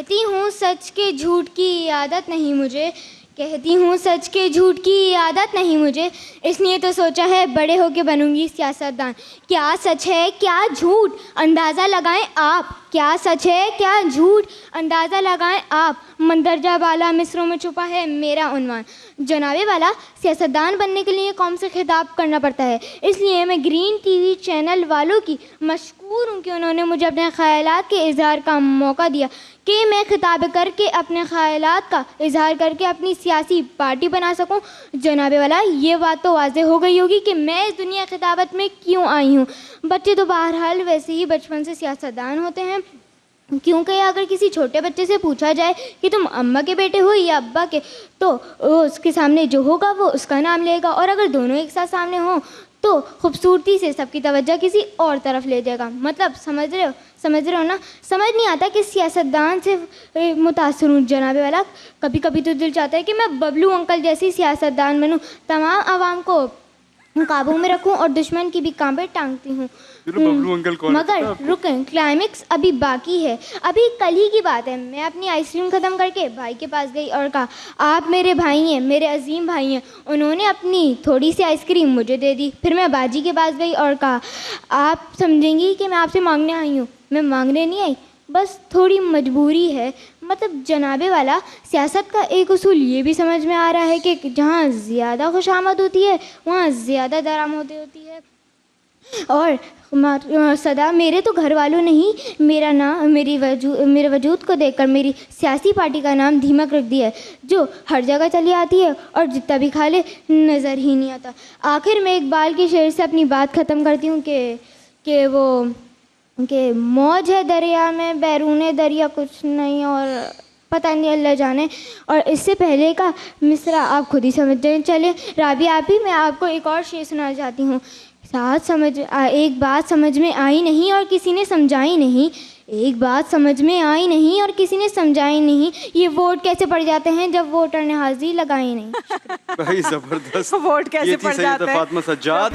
کہتی ہوں سچ کے جھوٹ کی عادت نہیں مجھے، کہتی ہوں سچ کے جھوٹ کی عادت نہیں مجھے، اس لیے تو سوچا ہے بڑے ہو کے بنوں گی سیاستدان۔ کیا سچ ہے کیا جھوٹ اندازہ لگائیں آپ، کیا سچ ہے کیا جھوٹ اندازہ لگائیں آپ، مندرجہ بالا مصروں میں چھپا ہے میرا عنوان۔ جناب والا، سیاستدان بننے کے لیے قوم سے خطاب کرنا پڑتا ہے، اس لیے میں گرین ٹی وی چینل والوں کی مشکور ہوں کہ انہوں نے مجھے اپنے خیالات کے اظہار کا موقع دیا کہ میں خطاب کر کے اپنے خیالات کا اظہار کر کے اپنی سیاسی پارٹی بنا سکوں۔ جناب والا، یہ بات تو واضح ہو گئی ہوگی کہ میں اس دنیا خطابت میں کیوں آئی ہوں۔ بچے تو بہرحال ویسے ہی بچپن سے سیاستدان ہوتے ہیں، کیونکہ اگر کسی چھوٹے بچے سے پوچھا جائے کہ تم اماں کے بیٹے ہو یا ابا کے، تو اس کے سامنے جو ہوگا وہ اس کا نام لے گا، اور اگر دونوں ایک ساتھ سامنے ہوں تو خوبصورتی سے سب کی توجہ کسی اور طرف لے جائے گا۔ مطلب سمجھ رہے ہو نا؟ سمجھ نہیں آتا کہ سیاستدان سے متاثر ہوں جناب والا۔ کبھی کبھی تو دل چاہتا ہے کہ میں ببلو انکل جیسی سیاستدان بنوں، تمام عوام کو قابو میں رکھوں اور دشمن کی بھی کانپیں ٹانگتی ہوں۔ مگر رکیں، کلائمیکس ابھی باقی ہے۔ ابھی کل ہی کی بات ہے، میں اپنی آئس کریم ختم کر کے بھائی کے پاس گئی اور کہا آپ میرے بھائی ہیں، میرے عظیم بھائی ہیں۔ انہوں نے اپنی تھوڑی سی آئس کریم مجھے دے دی۔ پھر میں باجی کے پاس گئی اور کہا آپ سمجھیں گی کہ میں آپ سے مانگنے آئی ہوں۔ میں مانگنے نہیں آئی، بس تھوڑی مجبوری ہے۔ مطلب جناب والا، سیاست کا ایک اصول یہ بھی سمجھ میں آ رہا ہے کہ جہاں زیادہ خوشامد ہوتی ہے وہاں زیادہ درآمد ہوتی ہے۔ اور صدا میرے تو گھر والوں نے ہی میرا نام میرے وجود کو دیکھ کر میری سیاسی پارٹی کا نام دھیمک رکھ دیا ہے، جو ہر جگہ چلی آتی ہے اور جتنا بھی کھا لے نظر ہی نہیں آتا۔ آخر میں اقبال کے شعر سے اپنی بات ختم کرتی ہوں کہ موج ہے دریا میں بیرون دریا کچھ نہیں، اور پتہ نہیں اللہ جانے۔ اور اس سے پہلے کا مصرع آپ خود ہی سمجھ جائیں۔ چلے رابعہ آپ ہی، میں آپ کو ایک اور شعر سنانا چاہتی ہوں۔ ایک بات سمجھ میں آئی نہیں اور کسی نے سمجھائی نہیں، ایک بات سمجھ میں آئی نہیں اور کسی نے سمجھائی نہیں، یہ ووٹ کیسے پڑ جاتے ہیں جب ووٹر نے حاضری لگائی نہیں۔ بھائی زبردست، ووٹ کیسے پڑ جاتے ہیں؟ فاطمہ سجاد۔